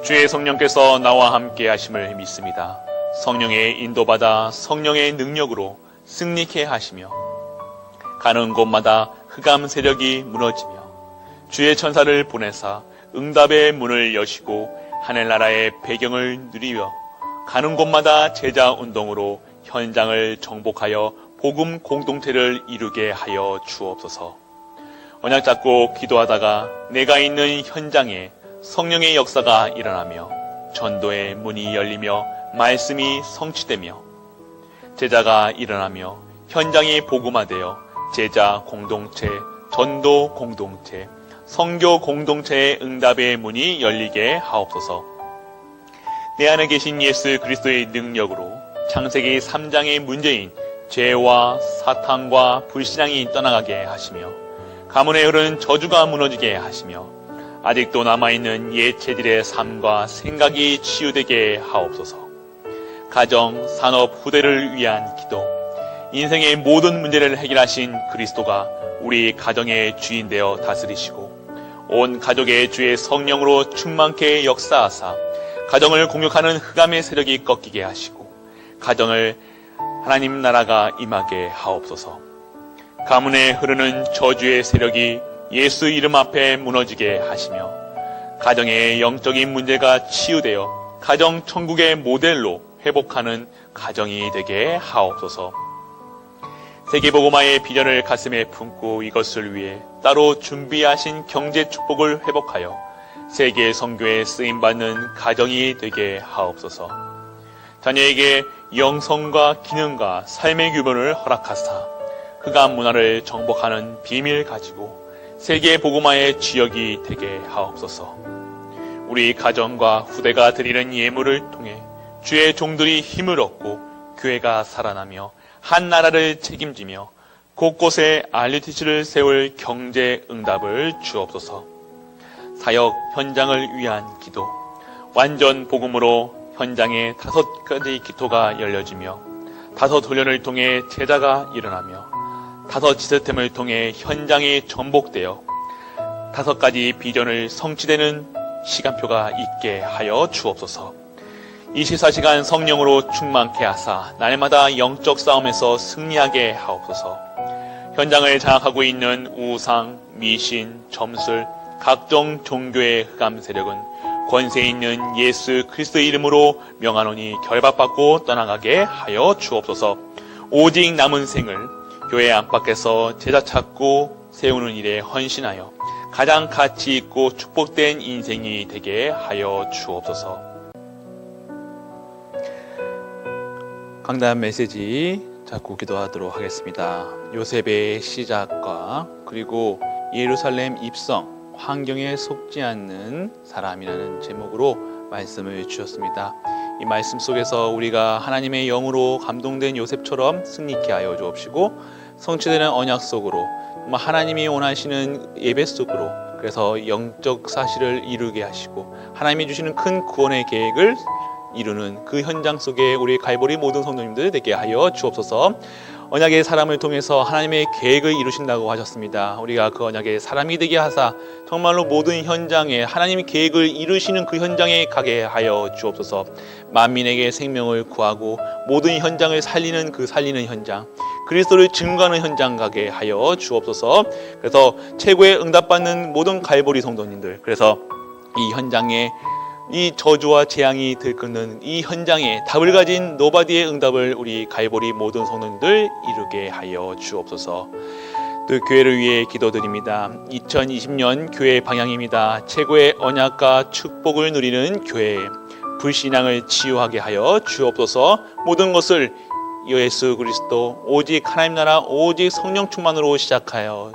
주의 성령께서 나와 함께 하심을 믿습니다. 성령의 인도받아 성령의 능력으로 승리케 하시며 가는 곳마다 흑암 세력이 무너지며 주의 천사를 보내사 응답의 문을 여시고 하늘나라의 배경을 누리며 가는 곳마다 제자 운동으로 현장을 정복하여 복음 공동체를 이루게 하여 주옵소서. 언약 잡고 기도하다가 내가 있는 현장에 성령의 역사가 일어나며 전도의 문이 열리며 말씀이 성취되며 제자가 일어나며 현장이 복음화되어 제자 공동체, 전도 공동체, 선교 공동체의 응답의 문이 열리게 하옵소서. 내 안에 계신 예수 그리스도의 능력으로 창세기 3장의 문제인 죄와 사탄과 불신앙이 떠나가게 하시며 가문에 흐르는 저주가 무너지게 하시며 아직도 남아있는 옛 체질의 삶과 생각이 치유되게 하옵소서. 가정, 산업, 후대를 위한 기도, 인생의 모든 문제를 해결하신 그리스도가 우리 가정의 주인 되어 다스리시고 온 가족의 주의 성령으로 충만케 역사하사 가정을 공격하는 흑암의 세력이 꺾이게 하시고 가정을 하나님 나라가 임하게 하옵소서. 가문에 흐르는 저주의 세력이 예수 이름 앞에 무너지게 하시며 가정의 영적인 문제가 치유되어 가정 천국의 모델로 회복하는 가정이 되게 하옵소서. 세계복음화의 비전을 가슴에 품고 이것을 위해 따로 준비하신 경제 축복을 회복하여 세계 선교에 쓰임받는 가정이 되게 하옵소서. 자녀에게 영성과 기능과 삶의 규범을 허락하사 흑암 문화를 정복하는 비밀 가지고 세계 복음화의 지역이 되게 하옵소서. 우리 가정과 후대가 드리는 예물을 통해 주의 종들이 힘을 얻고 교회가 살아나며 한 나라를 책임지며 곳곳에 RUTC를 세울 경제 응답을 주옵소서. 사역 현장을 위한 기도, 완전 복음으로 현장에 5가지 기토가 열려지며 5 훈련을 통해 제자가 일어나며 5 시스템을 통해 현장이 전복되어 5가지 비전을 성취되는 시간표가 있게 하여 주옵소서. 24시간 성령으로 충만케 하사 날마다 영적 싸움에서 승리하게 하옵소서. 현장을 장악하고 있는 우상, 미신, 점술, 각종 종교의 흑암 세력은 권세 있는 예수 그리스도의 이름으로 명하노니 결박받고 떠나가게 하여 주옵소서. 오직 남은 생을 교회 안팎에서 제자 찾고 세우는 일에 헌신하여 가장 가치 있고 축복된 인생이 되게 하여 주옵소서. 강단 메시지 잡고 기도하도록 하겠습니다. 요셉의 시작과 그리고 예루살렘 입성, 환경에 속지 않는 사람이라는 제목으로 말씀을 주셨습니다. 이 말씀 속에서 우리가 하나님의 영으로 감동된 요셉처럼 승리케 하여 주옵시고 성취되는 언약 속으로 하나님이 원하시는 예배 속으로 그래서 영적 사실을 이루게 하시고 하나님이 주시는 큰 구원의 계획을 이루는 그 현장 속에 우리 갈보리 모든 성도님들 되게 하여 주옵소서. 언약의 사람을 통해서 하나님의 계획을 이루신다고 하셨습니다. 우리가 그 언약의 사람이 되게 하사 정말로 모든 현장에 하나님의 계획을 이루시는 그 현장에 가게 하여 주옵소서. 만민에게 생명을 구하고 모든 현장을 살리는 그 살리는 현장, 그리스도를 증거하는 현장 가게 하여 주옵소서. 그래서 최고의 응답받는 모든 갈보리 성도님들, 그래서 이 현장에 이 저주와 재앙이 들끓는 이 현장에 답을 가진 노바디의 응답을 우리 갈보리 모든 성도님들 이루게 하여 주옵소서. 또 교회를 위해 기도드립니다. 2020년 교회 방향입니다. 최고의 언약과 축복을 누리는 교회, 불신앙을 치유하게 하여 주옵소서. 모든 것을 예수 그리스도 오직 하나님 나라 오직 성령 충만으로 시작하여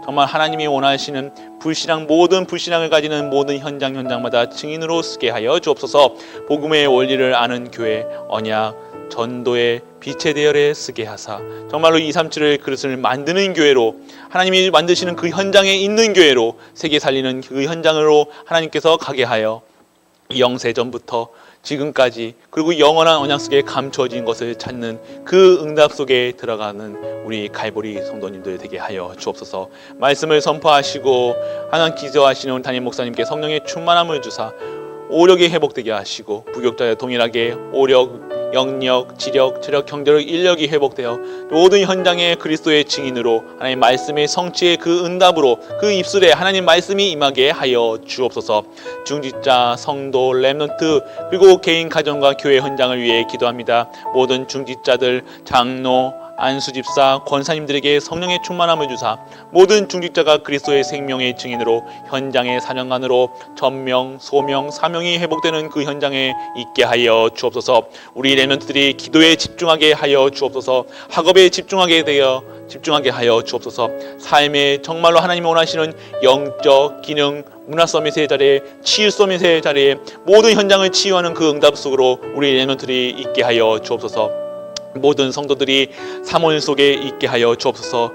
정말 하나님이 원하시는 불신앙, 모든 불신앙을 가지는 모든 현장마다 증인으로 쓰게 하여 주옵소서. 복음의 원리를 아는 교회, 언약, 전도의 빛의 대열에 쓰게 하사 정말로 237을 그릇을 만드는 교회로, 하나님이 만드시는 그 현장에 있는 교회로, 세계 살리는 그 현장으로 하나님께서 가게 하여 영세전부터 지금까지 그리고 영원한 언약 속에 감춰진 것을 찾는 그 응답 속에 들어가는 우리 갈보리 성도님들 되게 하여 주옵소서. 말씀을 선포하시고 하나님 기도하시는 담임 목사님께 성령의 충만함을 주사 오력이 회복되게 하시고 부격자와 동일하게 오력, 영력, 지력, 체력, 경제력, 인력이 회복되어 모든 현장에 그리스도의 증인으로 하나님 말씀의 성취의 그 응답으로 그 입술에 하나님 말씀이 임하게 하여 주옵소서. 중직자, 성도, 렘넌트 그리고 개인 가정과 교회 현장을 위해 기도합니다. 모든 중직자들, 장로, 안수집사, 권사님들에게 성령의 충만함을 주사 모든 중직자가 그리스도의 생명의 증인으로 현장의 사명관으로 전명, 소명, 사명이 회복되는 그 현장에 있게 하여 주옵소서. 우리 렘넌트들이 기도에 집중하게 하여 주옵소서. 학업에 집중하게 하여 주옵소서. 삶에 정말로 하나님이 원하시는 영적 기능, 문화 서밋의 자리에, 치유 서밋의 자리에 모든 현장을 치유하는 그 응답 속으로 우리 렘넌트들이 있게 하여 주옵소서. 모든 성도들이 사모일 속에 있게 하여 주옵소서.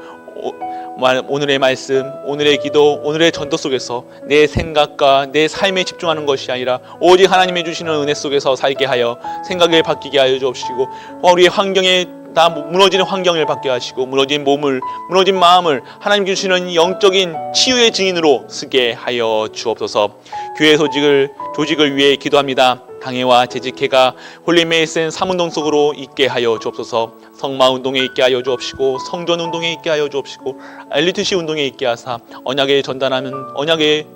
오늘의 말씀, 오늘의 기도, 오늘의 전도 속에서 내 생각과 내 삶에 집중하는 것이 아니라 오직 하나님이 주시는 은혜 속에서 살게 하여 생각을 바뀌게 하여 주옵시고, 우리의 환경에 다 무너지는 환경을 바뀌게 하시고 무너진 몸을, 무너진 마음을 하나님 주시는 영적인 치유의 증인으로 쓰게 하여 주옵소서. 교회 조직을 위해 기도합니다. 당회와 재직회가 홀리메이슨 3운동 속으로 있게 하여 주옵소서. 성마운동에 있게 하여 주옵시고 성전운동에 있게 하여 주옵시고 엘리트시 운동에 있게 하사 언약에 전달하는 언약의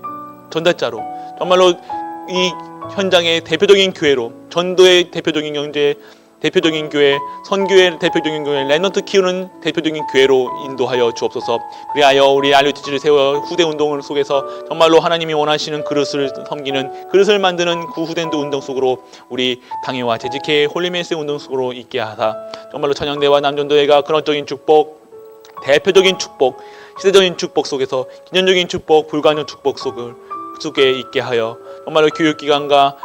전달자로 정말로 이 현장의 대표적인 교회로, 전도의 대표적인 경제, 대표적인 교회, 선교의 대표적인 교회, 렘넌트 키우는 대표적인 교회로 인도하여 주옵소서. 그리하여 우리 RUTG를 세워 후대 운동을 속에서 정말로 하나님이 원하시는 그릇을 섬기는, 그릇을 만드는 그 후대 운동 속으로 우리 당회와 재직회 홀리메이스 운동 속으로 있게 하사 정말로 찬양대와 남전도회가 근원적인 축복, 대표적인 축복, 시대적인 축복 속에서 기념적인 축복, 불가능 축복 속에 있게 하여 정말로 교육기관과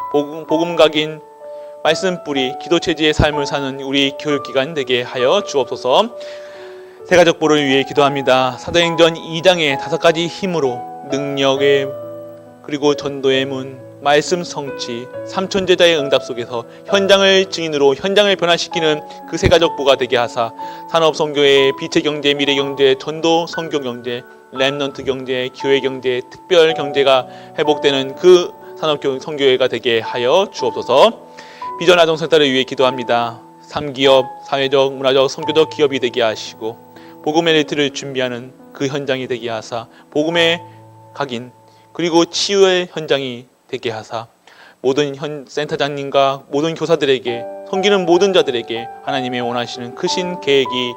복음각인 말씀 뿌리, 기도 체지의 삶을 사는 우리 교육기관 되게 하여 주옵소서. 세가족보를 위해 기도합니다. 사도행전 2장의 5가지 힘으로 능력의 그리고 전도의 문, 말씀 성취, 삼천제자의 응답 속에서 현장을 증인으로 현장을 변화시키는 그 세가족보가 되게 하사 산업선교회, 빛의 경제, 미래 경제, 전도 선교 경제, 렘넌트 경제, 교회 경제, 특별 경제가 회복되는 그 산업선교회가 되게 하여 주옵소서. 비전 아동센터를 위해 기도합니다. 3기업, 사회적, 문화적, 선교적 기업이 되게 하시고 복음의 엘리트를 준비하는 그 현장이 되게 하사 복음의 각인 그리고 치유의 현장이 되게 하사 모든 센터장님과 모든 교사들에게, 섬기는 모든 자들에게 하나님의 원하시는 크신 계획이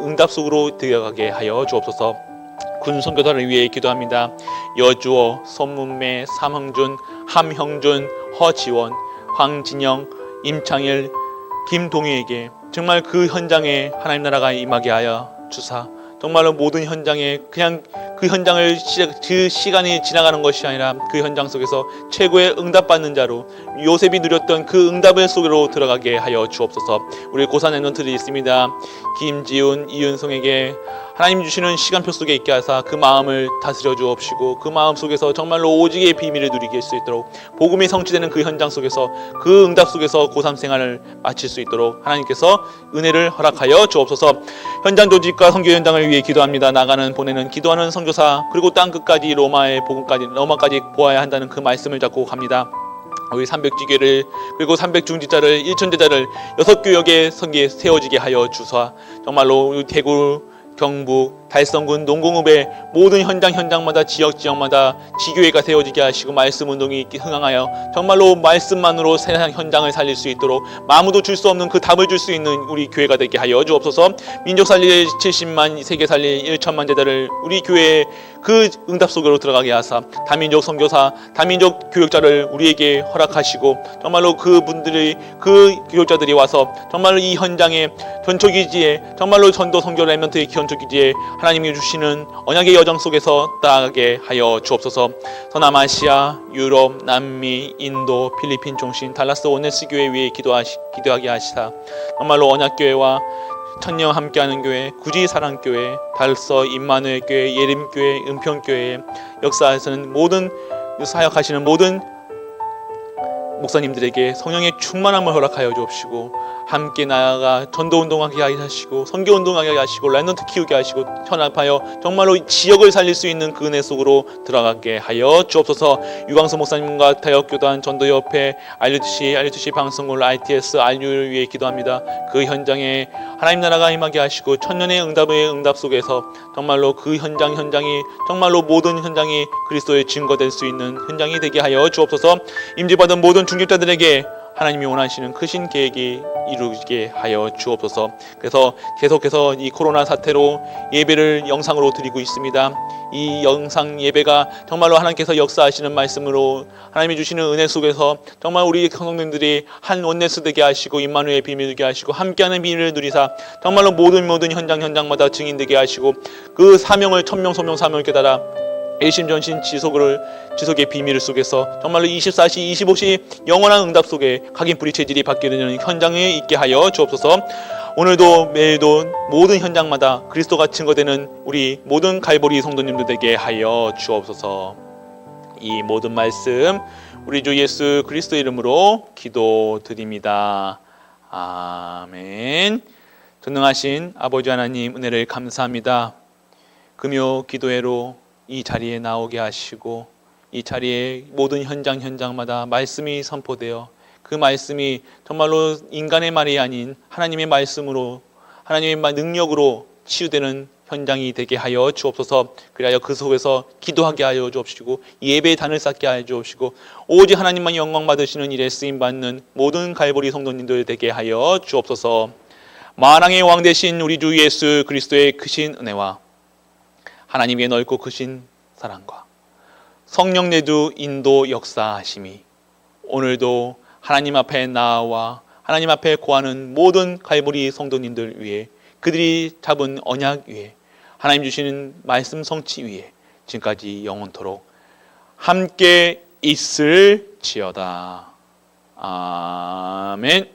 응답 속으로 들어가게 하여 주옵소서. 군 선교사를 위해 기도합니다. 여주어, 손문매, 삼흥준, 함형준, 허지원, 황진영, 임창일, 김동희에게 정말 그 현장에 하나님 나라가 임하게 하여 주사 정말로 모든 현장에 그냥 그 현장을 그 시간이 지나가는 것이 아니라 그 현장 속에서 최고의 응답받는 자로 요셉이 누렸던 그 응답의 속으로 들어가게 하여 주옵소서. 우리 고산 렘넌트들이 있습니다. 김지훈, 이윤성에게 하나님 주시는 시간표 속에 있게 하사 그 마음을 다스려 주옵시고 그 마음 속에서 정말로 오직의 비밀을 누리게 할 수 있도록 복음이 성취되는 그 현장 속에서 그 응답 속에서 고3 생활을 마칠 수 있도록 하나님께서 은혜를 허락하여 주옵소서. 현장 조직과 선교 현장을 위해 기도합니다. 나가는 보내는 기도하는 선교사 그리고 땅끝까지 로마의 복음까지 로마까지 보아야 한다는 그 말씀을 잡고 갑니다. 우리 300지교를 그리고 300중지자를 1000제자를 6교역에 성기에 세워지게 하여 주사 정말로 대구, 경북, 달성군 농공읍의 모든 현장마다 지역마다 지교회가 세워지게 하시고 말씀 운동이 흥황하여 정말로 말씀만으로 세상 현장을 살릴 수 있도록 아무도 줄 수 없는 그 답을 줄 수 있는 우리 교회가 되게 하여 주옵소서. 민족 살릴 70만, 세계 살릴 1천만 제자를 우리 교회의 그 응답 속으로 들어가게 하사 다민족 선교사, 다민족 교육자를 우리에게 허락하시고 정말로 그분들이 그 교육자들이 와서 정말로 이 현장의 전초기지에 정말로 전도 선교 렘넌트의 전초기지에 하나님이 주시는 언약의 여정 속에서 따라가게 하여 주옵소서. 서남아시아, 유럽, 남미, 인도, 필리핀 중심 달라스 원네스 교회 위에 기도하게 하시사 정말로 언약교회와 천년 함께하는 교회, 구지 사랑교회, 달서 임마누엘 교회, 예림교회, 은평교회 역사에서는 모든 사역하시는 모든 목사님들에게 성령의 충만함을 허락하여 주옵시고 함께 나아가 전도운동하게 하시고 선교운동하게 하시고 렘넌트 키우게 하시고 현합하여 정말로 지역을 살릴 수 있는 그 은혜 속으로 들어가게 하여 주옵소서. 유광수 목사님과 타역교단 전도협회 RUTC 방송국 ITS RU를 위해 기도합니다. 그 현장에 하나님 나라가 임하게 하시고 천년의 응답 속에서 정말로 그 현장이 정말로 모든 현장이 그리스도의 증거될 수 있는 현장이 되게 하여 주옵소서. 임재받은 모든 중직자들에게 하나님이 원하시는 크신 계획이 이루게 하여 주옵소서. 그래서 계속해서 이 코로나 사태로 예배를 영상으로 드리고 있습니다. 이 영상 예배가 정말로 하나님께서 역사하시는 말씀으로 하나님이 주시는 은혜 속에서 정말 우리 성도님들이 한 원네스 되게 하시고 임마누엘 비밀 되게 하시고 함께하는 비밀을 누리사 정말로 모든 현장마다 증인되게 하시고 그 사명을 천명 소명 사명을 깨달아 일심전심 지속의 비밀 속에서 정말로 24시 25시 영원한 응답 속에 각인 뿌리 체질이 바뀌는 현장에 있게 하여 주옵소서. 오늘도 매일도 모든 현장마다 그리스도가 증거되는 우리 모든 갈보리 성도님들에게 하여 주옵소서. 이 모든 말씀 우리 주 예수 그리스도 이름으로 기도드립니다. 아멘. 전능하신 아버지 하나님 은혜를 감사합니다. 금요 기도회로 이 자리에 나오게 하시고 이 자리에 모든 현장마다 말씀이 선포되어 그 말씀이 정말로 인간의 말이 아닌 하나님의 말씀으로 하나님의 능력으로 치유되는 현장이 되게 하여 주옵소서. 그리하여 그 속에서 기도하게 하여 주옵시고 예배의 단을 쌓게 하여 주옵시고 오직 하나님만 영광 받으시는 일에 쓰임받는 모든 갈보리 성도님들 되게 하여 주옵소서. 만왕의 왕 되신 우리 주 예수 그리스도의 크신 은혜와 하나님의 넓고 크신 사랑과 성령 내주 인도 역사하심이 오늘도 하나님 앞에 나와 하나님 앞에 구하는 모든 갈보리 성도님들 위해 그들이 잡은 언약 위에 하나님 주시는 말씀 성취 위에 지금까지 영원토록 함께 있을지어다. 아멘.